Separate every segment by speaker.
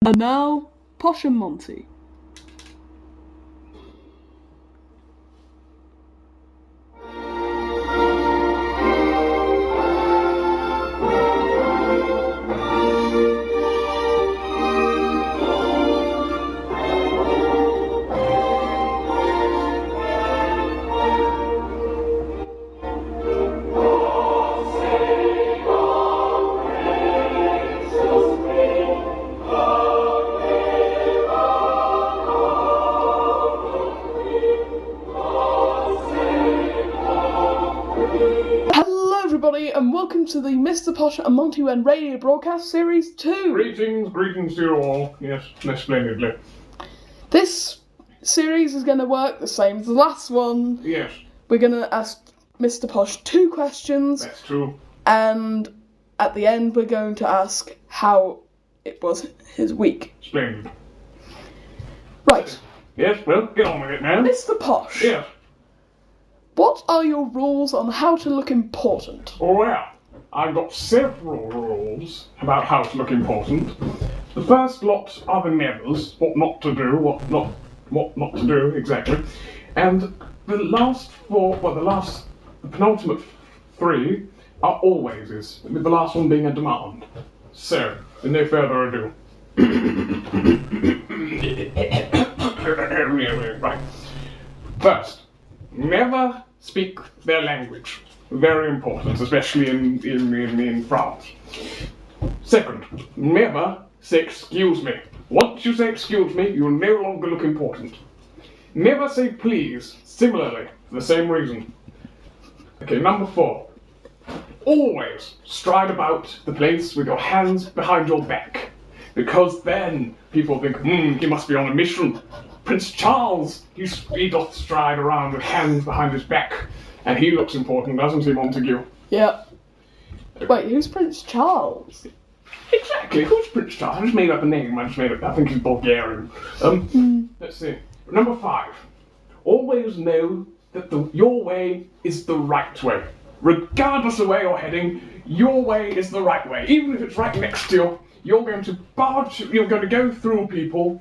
Speaker 1: And now, Posh and Monty. And welcome to the Mr. Posh and Monty Wenn radio broadcast series 2.
Speaker 2: Greetings to you all. Yes, splendidly.
Speaker 1: This series is going to work the same as the last one.
Speaker 2: Yes.
Speaker 1: We're going to ask Mr. Posh 2 questions.
Speaker 2: That's true.
Speaker 1: And at the end we're going to ask how it was his week.
Speaker 2: Splendid.
Speaker 1: Right.
Speaker 2: Yes, well, get on with it now.
Speaker 1: Mr. Posh.
Speaker 2: Yes.
Speaker 1: What are your rules on how to look important?
Speaker 2: Well, I've got several rules about how to look important. The first lot are the nevers, what not to do, what not to do, exactly. And the last four, the penultimate 3 are alwayses, with the last one being a demand. So, with no further ado. Right. First, never speak their language. Very important, especially in France. Second, never say excuse me. Once you say excuse me, you no longer look important. Never say please, similarly, for the same reason. Okay, number 4. Always stride about the place with your hands behind your back. Because then people think, he must be on a mission. Prince Charles, he doth stride around with hands behind his back. And he looks important, doesn't he, Montague?
Speaker 1: Yeah. Wait, who's Prince Charles?
Speaker 2: Exactly, who's Prince Charles? I just made up a name, I think he's Bulgarian. Let's see. Number 5. Always know that your way is the right way. Regardless of where you're heading, your way is the right way. Even if it's right next to you, you're going to go through people.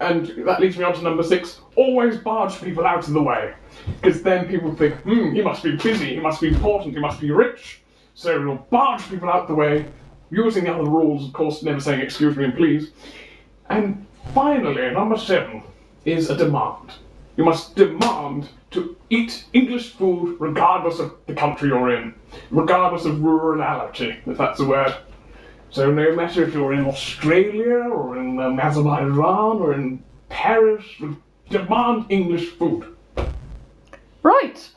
Speaker 2: And that leads me on to number 6. Always barge people out of the way. Because then people think, he must be busy, he must be important, he must be rich. So you'll barge people out the way, using the other rules, of course, never saying excuse me and please. And finally, number 7 is a demand. You must demand to eat English food regardless of the country you're in. Regardless of rurality, if that's a word. So no matter if you're in Australia, or in Azerbaijan, or in Paris, demand English food.
Speaker 1: Right.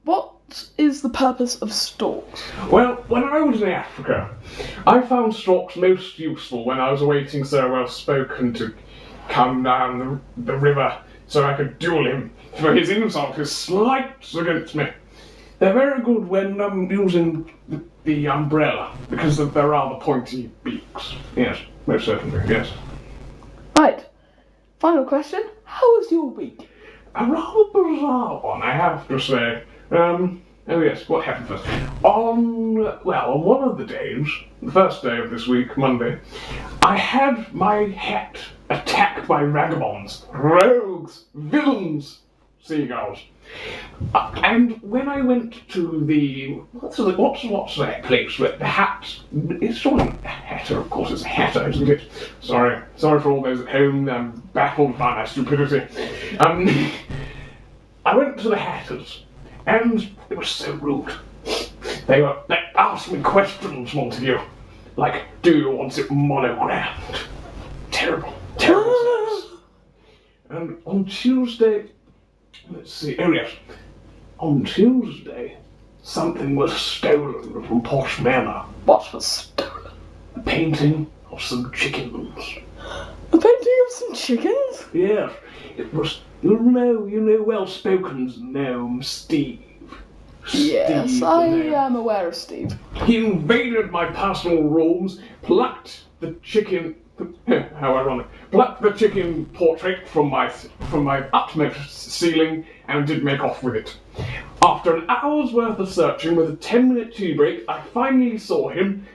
Speaker 1: What is the purpose of storks?
Speaker 2: Well, when I was in Africa, I found storks most useful when I was awaiting Sir Well-Spoken to come down the river so I could duel him for his insult, his slights against me. They're very good when using the umbrella, because of their rather pointy beaks. Yes, most certainly, yes.
Speaker 1: Right. Final question. How was your week?
Speaker 2: A rather bizarre one, I have to say. Oh yes, what happened first? On one of the days, the first day of this week, Monday, I had my hat attacked by vagabonds, rogues, villains, seagulls. And when I went to the what's that place where the hat? It's sort of a hatter, of course. It's a hatter, isn't it? Sorry for all those at home baffled by my stupidity. I went to the hatters, and it was so rude. They asked me questions, Montague, like, do you want it monogrammed? Terrible service. And on Tuesday. Let's see, oh yes, on Tuesday, something was stolen from Posh Manor.
Speaker 1: What was stolen?
Speaker 2: A painting of some chickens.
Speaker 1: A painting of some chickens?
Speaker 2: Yes, it was, you know Well-Spoken's gnome, Steve.
Speaker 1: Yes,
Speaker 2: Steve,
Speaker 1: I am aware of Steve.
Speaker 2: He invaded my personal rooms, plucked the chicken... How ironic. Plucked the chicken portrait from my utmost ceiling and did make off with it. After an hour's worth of searching with a 10-minute tea break, I finally saw him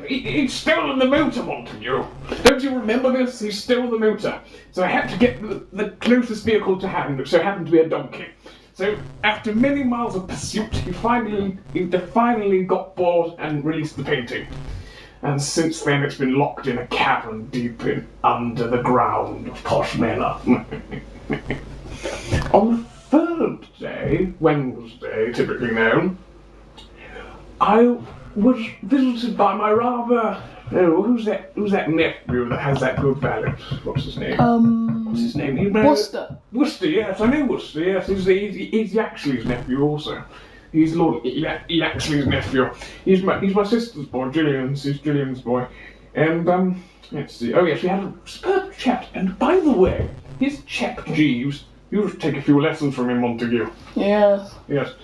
Speaker 2: He's stolen the motor, Montague. Don't you remember this? He stole the motor. So I had to get the closest vehicle to hand, which so happened to be a donkey. So after many miles of pursuit, he finally got bored and released the painting. And since then, it's been locked in a cavern deep under the ground of Posh Manor. On the third day, Wednesday, typically known, I was visited by my rather... Oh, who's that nephew that has that good valet? What's his name? What's his name?
Speaker 1: Worcester.
Speaker 2: Worcester, yes, I know Worcester, yes. He's Yaxley's nephew also. He's Lord Yaxley's nephew. He's my sister's boy, Gillian's. He's Gillian's boy. And, let's see. Oh, yes, we had a superb chat. And by the way, his chap Jeeves, you should take a few lessons from him, Montague.
Speaker 1: Yes.
Speaker 2: Yes.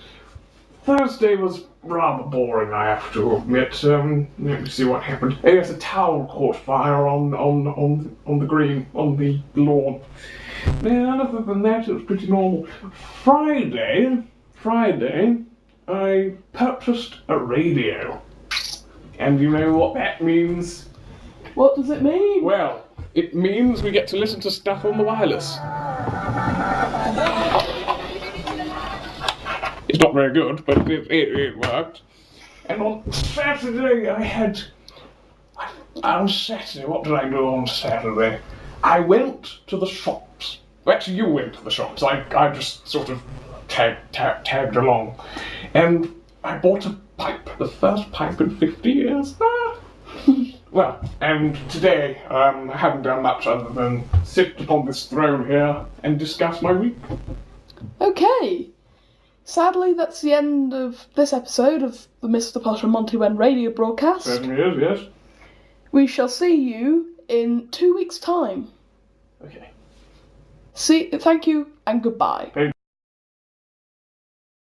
Speaker 2: Thursday was rather boring, I have to admit. Let me see what happened. Oh, yes, a towel caught fire on the green, on the lawn. And other than that, it was pretty normal. Friday, I purchased a radio. And you know what that means?
Speaker 1: What does it mean?
Speaker 2: Well, it means we get to listen to stuff on the wireless. It's not very good, but it worked. And on Saturday, what did I do on Saturday? I went to the shops. Well, actually, you went to the shops. I just sort of tagged along. And I bought a pipe, the first pipe in 50 years. Well, and today, I haven't done much other than sit upon this throne here and discuss my week.
Speaker 1: Okay. Sadly, that's the end of this episode of the Mr. Posh and Monty When radio broadcast.
Speaker 2: Certainly is, yes.
Speaker 1: We shall see you in 2 weeks' time.
Speaker 2: Okay.
Speaker 1: Thank you and goodbye.
Speaker 2: Thank